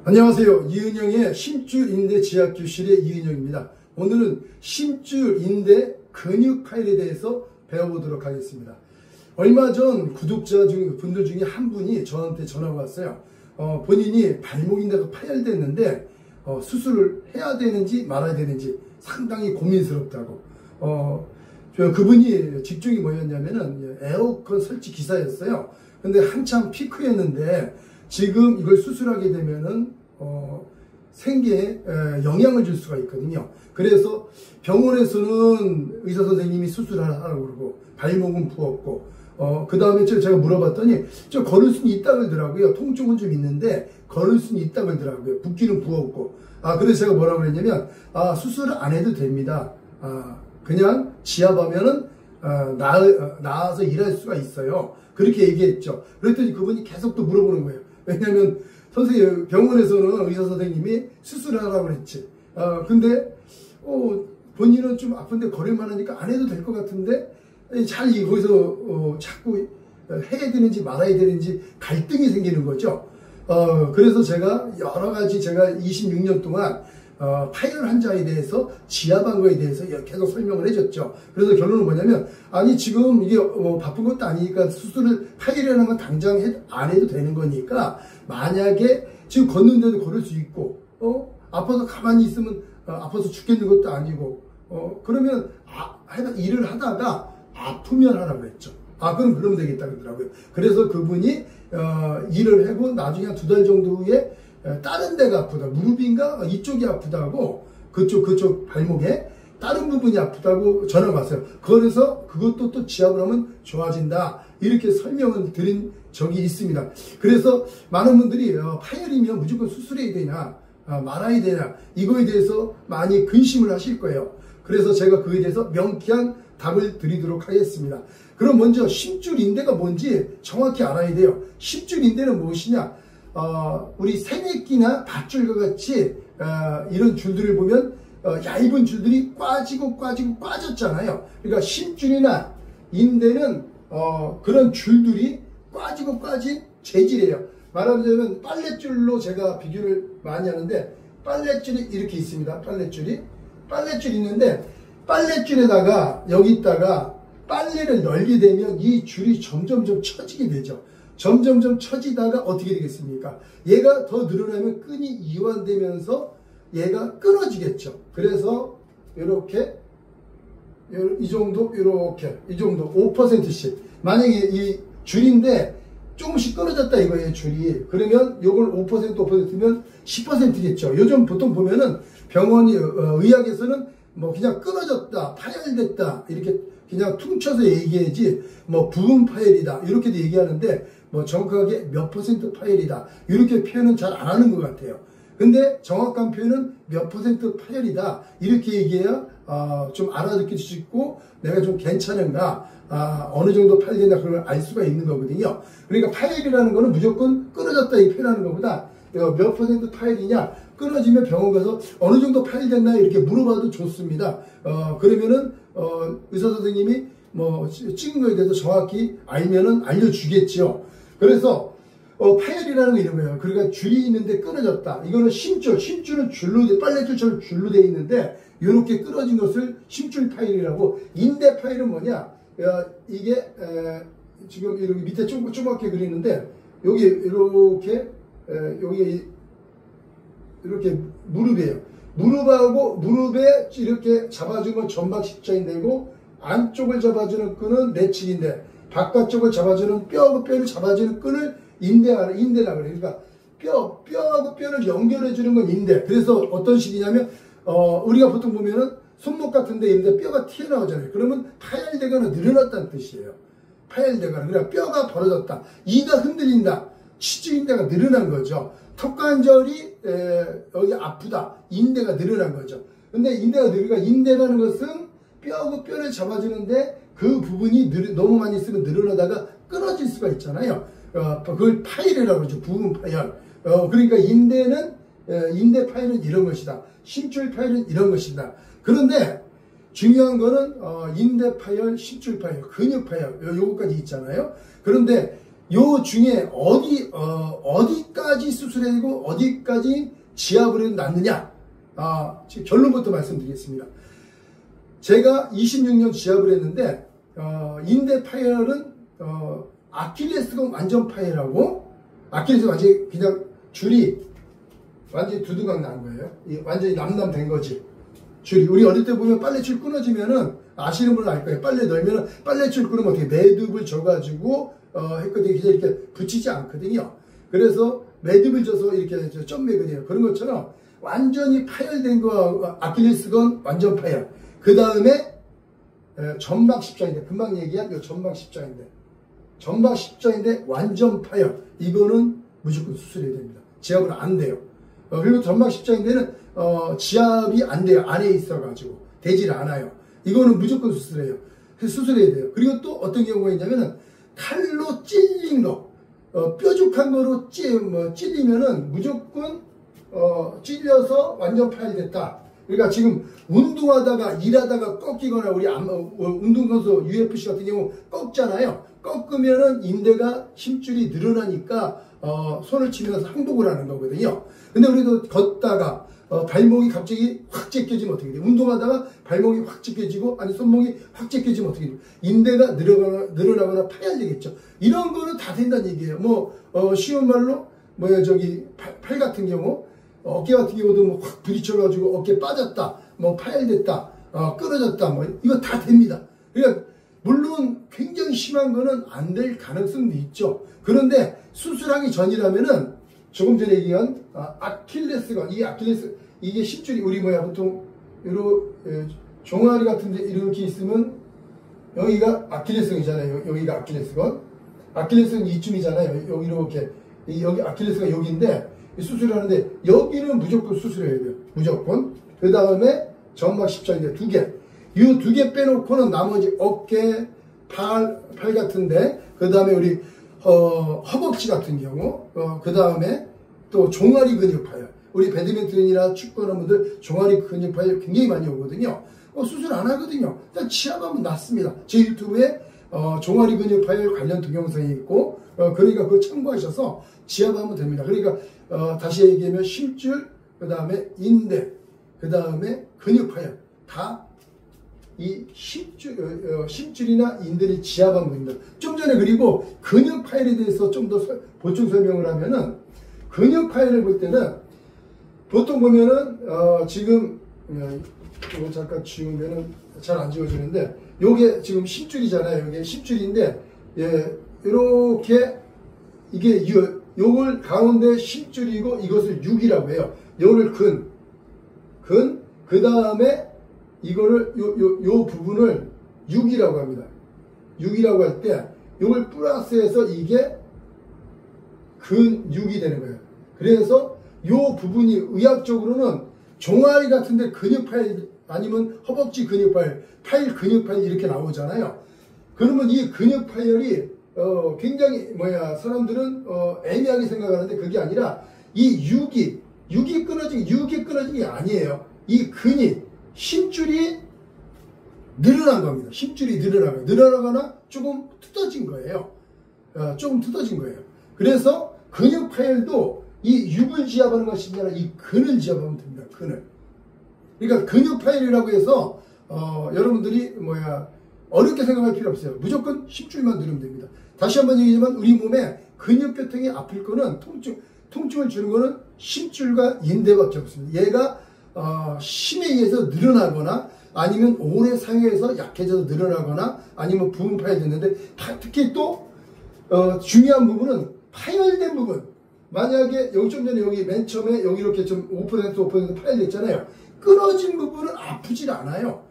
안녕하세요. 이은영의 심줄인대 지압교실의 이은영입니다. 오늘은 심줄인대 근육 파열에 대해서 배워보도록 하겠습니다. 얼마 전 구독자 분들 중에 한 분이 저한테 전화가 왔어요. 본인이 발목인대가 파열됐는데 수술을 해야 되는지 말아야 되는지 상당히 고민스럽다고. 그분이 직종이 뭐였냐면은 에어컨 설치 기사였어요. 근데 한참 피크였는데 지금 이걸 수술하게 되면은 생계에 영향을 줄 수가 있거든요. 그래서 병원에서는 의사 선생님이 수술하라고 그러고 발목은 부었고 그 다음에 제가 물어봤더니 저 걸을 수는 있다고 그러더라고요. 통증은 좀 있는데 걸을 수는 있다고 그러더라고요. 붓기는 부었고. 그래서 제가 뭐라고 그랬냐면 수술을 안 해도 됩니다. 그냥 지압하면은 나아서 일할 수가 있어요. 그렇게 얘기했죠. 그랬더니 그분이 계속 또 물어보는 거예요. 왜냐면 선생님, 병원에서는 의사 선생님이 수술을 하라고 그랬지. 근데 본인은 좀 아픈데 걸을만 하니까 안 해도 될 것 같은데 잘 거기서 자꾸 해야 되는지 말아야 되는지 갈등이 생기는 거죠. 그래서 제가 여러 가지 제가 26년 동안 파열 환자에 대해서 지압한 거에 대해서 계속 설명을 해줬죠. 그래서 결론은 뭐냐면 지금 이게 바쁜 것도 아니니까 수술을 파열이라는 건 당장 안 해도 되는 거니까 만약에 지금 걷는데도 걸을 수 있고 아파서 가만히 있으면 아파서 죽겠는 것도 아니고 그러면 일을 하다가 아프면 하라고 했죠. 그러면 되겠다 그러더라고요. 그래서 그분이 일을 하고 나중에 한 2달 정도 후에 다른 데가 아프다. 무릎인가? 이쪽이 아프다고 그쪽 발목에 다른 부분이 아프다고 전화가 왔어요. 그래서 그것도 또 지압을 하면 좋아진다. 이렇게 설명을 드린 적이 있습니다. 그래서 많은 분들이 파열이면 무조건 수술해야 되냐 말아야 되냐 이거에 대해서 많이 근심을 하실 거예요. 그래서 제가 그에 대해서 명쾌한 답을 드리도록 하겠습니다. 그럼 먼저 심줄인대가 뭔지 정확히 알아야 돼요. 심줄인대는 무엇이냐? 우리 새내끼나 밧줄과 같이 이런 줄들을 보면 얇은 줄들이 꽈졌잖아요. 그러니까 심줄이나 인대는 그런 줄들이 꽈지고 꽈진 재질이에요. 말하자면 빨랫줄로 제가 비교를 많이 하는데 빨랫줄이 이렇게 있습니다. 빨랫줄이 있는데 빨랫줄에다가 여기다가 빨래를 널게 되면 이 줄이 점점점 처지게 되죠. 점점점 처지다가 어떻게 되겠습니까? 얘가 더 늘어나면 끈이 이완되면서 얘가 끊어지겠죠. 그래서 이렇게 이 정도 이렇게 이 정도 5%씩 만약에 이 줄인데 조금씩 끊어졌다 이거예요. 줄이. 그러면 요걸 5%면 10%겠죠. 요즘 보통 보면은 병원이 의학에서는 뭐 그냥 끊어졌다 파열됐다 이렇게 그냥 퉁쳐서 얘기하지 부분 파열이다 이렇게도 얘기하는데 정확하게 몇 % 파열이다 이렇게 표현은 잘 안 하는 것 같아요. 근데 정확한 표현은 몇 % 파열이다 이렇게 얘기해야 좀 알아듣기 쉽고 내가 좀 괜찮은가 어느 정도 파열된다 그걸 알 수가 있는 거거든요. 그러니까 파열이라는 거는 무조건 끊어졌다 이 표현하는 것보다 몇 % 파열이냐 끊어지면 병원 가서 어느 정도 파열됐나 이렇게 물어봐도 좋습니다. 그러면은 의사 선생님이 찍은 거에 대해서 정확히 알면은 알려주겠죠. 그래서 파열이라는 거 이런 거예요. 그러니까 줄이 있는데 끊어졌다. 이거는 심줄은 줄로 빨래줄처럼 줄로 되어 있는데 이렇게 끊어진 것을 심줄 파열이라고. 인대 파열은 뭐냐? 이게 지금 이렇게 밑에 조그맣게 그리는데 여기 이렇게 여기 이렇게 무릎이에요. 무릎에 이렇게 잡아주면 점박 십자인대고 안쪽을 잡아주는 끈은 내측인대, 바깥쪽을 잡아주는 뼈를 잡아주는 끈을 인대라고 그래요. 그러니까 뼈하고 뼈를 연결해주는 건 인대. 그래서 어떤 식이냐면 우리가 보통 보면은 손목 같은 데 있는데 뼈가 튀어나오잖아요. 그러면 파열되거나 늘어났다는 뜻이에요. 파열되거나. 그러니까 뼈가 벌어졌다. 이가 흔들린다. 치주인대가 늘어난 거죠. 턱관절이 여기 아프다. 인대가 늘어난 거죠. 근데 인대가 늘으니까 인대라는 것은 뼈하고 뼈를 잡아주는데 그 부분이 너무 많이 있으면 늘어나다가 끊어질 수가 있잖아요. 그걸 파열이라고 그러죠. 부분 파열. 그러니까 인대 파열은 이런 것이다. 심줄 파열은 이런 것이다. 그런데 중요한 거는 인대 파열, 심줄 파열, 근육 파열 요거까지 있잖아요. 그런데 요 중에 어디까지 수술해야 되고 어디까지 지압을 해도 낫느냐? 지금 결론부터 말씀드리겠습니다. 제가 26년 지압을 했는데 인대 파열은 아킬레스건 완전 파열하고 아킬레스건 완전히 그냥 줄이 완전히 두두강 난 거예요. 완전히 남남된 거지. 줄이 우리 어릴 때 보면 빨래줄 끊어지면은 아시는 분은 알 거예요. 빨래 넣으면 빨래줄 끊으면 어떻게 매듭을 줘가지고 했거든요. 그냥 이렇게 붙이지 않거든요. 그래서 매듭을 줘서 이렇게 점매거든요. 그런 것처럼 완전히 파열된 거 아킬레스건 완전 파열. 그 다음에 전방 십자인대 금방 얘기한 요 전방 십자인대 완전 파열. 이거는 무조건 수술해야 됩니다. 지압은 안 돼요. 그리고 전방 십자인대는 지압이 안 돼요. 안에 있어가지고 되질 않아요. 이거는 무조건 수술해야 돼요. 그리고 또 어떤 경우가 있냐면은 칼로 찔린 거, 뾰족한 거로 찔리면은 무조건 찔려서 완전 파열됐다. 그러니까 지금 운동하다가 일하다가 꺾이거나 우리 운동선수 UFC 같은 경우 꺾잖아요. 꺾으면은 인대가 힘줄이 늘어나니까 손을 치면서 항복을 하는 거거든요. 근데 우리도 걷다가 발목이 갑자기 확 제껴지면 어떻게 돼요? 운동하다가 발목이 확 제껴지고 아니 손목이 확 제껴지면 어떻게 돼요? 인대가 늘어나거나 파열되겠죠. 이런 거는 다 된다는 얘기예요. 쉬운 말로 팔 같은 경우 어깨 같은 경우도 확 부딪혀가지고 어깨 빠졌다, 파열됐다, 끊어졌다, 이거 다 됩니다. 그러니까 물론 굉장히 심한 거는 안 될 가능성도 있죠. 그런데 수술하기 전이라면은 조금 전에 얘기한 아킬레스건, 이게 십줄이 우리 보통 종아리 같은데 이렇게 있으면 여기가 아킬레스건이잖아요. 여기가 아킬레스건 이쯤이잖아요. 여기 이렇게 여기 아킬레스건 여기인데 수술하는데 여기는 무조건 수술해야 돼요. 무조건. 그 다음에 전방 십자인대 2개. 이 2개 빼놓고는 나머지 어깨, 팔 같은데, 그 다음에 우리 허벅지 같은 경우, 그 다음에 또 종아리 근육 파열. 우리 배드민턴이나 축구하는 분들 종아리 근육 파열 굉장히 많이 오거든요. 수술 안 하거든요. 일단 치아하면 낫습니다. 제 유튜브에 종아리 근육 파열 관련 동영상이 있고, 그러니까 그거 참고하셔서 지압하면 됩니다. 그러니까 다시 얘기하면 심줄, 그 다음에 인대, 그 다음에 근육 파열 다 이 심줄이나 인대를 지압하면 됩니다. 좀 전에 그리고 근육 파열에 대해서 좀 더 보충 설명을 하면은 근육 파열을 볼 때는 보통 보면은 지금 이거 잠깐 지우면은 잘 안 지워지는데 요게 지금 심줄이잖아요. 이게 심줄인데 이렇게 이게 요걸 가운데 심줄이고 이것을 육이라고 해요. 요를 그 다음에 이거를 요 부분을 육이라고 합니다. 육이라고 할 때 요걸 플러스해서 이게 근육이 되는 거예요. 그래서 요 부분이 의학적으로는 종아리 같은데 근육파일 아니면 허벅지 근육파일, 팔 근육파일 이렇게 나오잖아요. 그러면 이 근육파일이 굉장히 사람들은 애매하게 생각하는데 그게 아니라 이 육이 끊어진 게 아니에요. 이 근이 힘줄이 늘어난 겁니다. 힘줄이 늘어나거나 조금 뜯어진 거예요. 그래서 근육 파열도 이 육을 지압하는 것이 아니라 이 근을 지압하면 됩니다. 근을. 그러니까 근육 파열이라고 해서 여러분들이 어렵게 생각할 필요 없어요. 무조건 힘줄만 누르면 됩니다. 다시 한번 얘기하지만 우리 몸에 근육계통이 아플 거는 통증을 주는 거는 심줄과 인대밖에 없습니다. 얘가 힘에 의해서 늘어나거나 아니면 오래 사용해서 약해져서 늘어나거나 아니면 부분 파열됐는데 특히 또 중요한 부분은 파열된 부분. 만약에 여기 좀 전에 여기 맨 처음에 여기 이렇게 좀 5% 파열됐잖아요. 끊어진 부분은 아프질 않아요.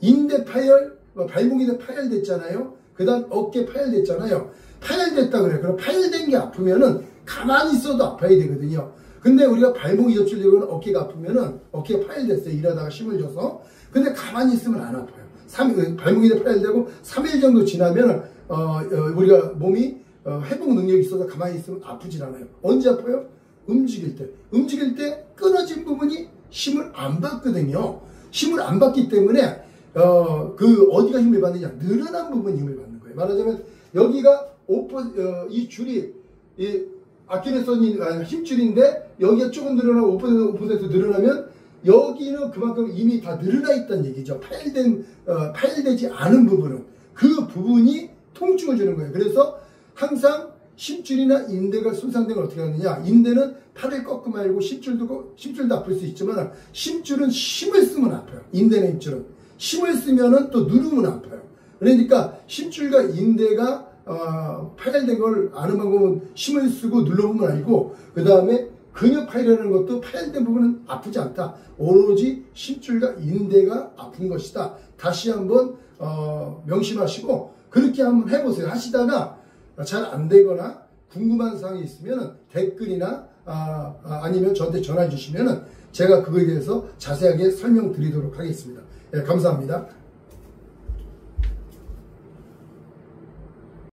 인대 파열, 발목인대 파열됐잖아요. 그 다음 어깨 파열됐잖아요. 파열됐다 그래요. 그럼 파열된 게 아프면은 가만히 있어도 아파야 되거든요. 근데 우리가 발목이 접질리거나 어깨가 아프면은 어깨가 파열됐어요. 일하다가 힘을 줘서. 근데 가만히 있으면 안 아파요. 발목이 파열되고 3일 정도 지나면 우리가 몸이 회복 능력이 있어서 가만히 있으면 아프질 않아요. 언제 아파요? 움직일 때 끊어진 부분이 힘을 안 받거든요. 힘을 안 받기 때문에 어디가 힘을 받느냐? 늘어난 부분이 힘을 받는 거예요. 말하자면 여기가 이 줄이 이 아킬레스건이 힘줄인데 여기가 조금 늘어나고 5% 늘어나면 여기는 그만큼 이미 다 늘어나 있다는 얘기죠. 파열되지 않은 부분은 그 부분이 통증을 주는 거예요. 그래서 항상 심줄이나 인대가 손상된 걸 어떻게 하느냐, 인대는 팔을 꺾고 말고 심줄도 아플 수 있지만 심줄은 힘을 쓰면 아파요. 인대나 힘줄은 힘을 쓰면은 또 누르면 아파요. 그러니까 심줄과 인대가 파열된 걸 아는 방법은 힘을 쓰고 눌러보면 알고, 그 다음에 근육 파열이라는 것도 파열된 부분은 아프지 않다. 오로지 심줄과 인대가 아픈 것이다. 다시 한번 명심하시고 그렇게 한번 해보세요. 하시다가 잘 안 되거나 궁금한 사항이 있으면 댓글이나 아니면 저한테 전화해 주시면 제가 그거에 대해서 자세하게 설명드리도록 하겠습니다. 예, 감사합니다.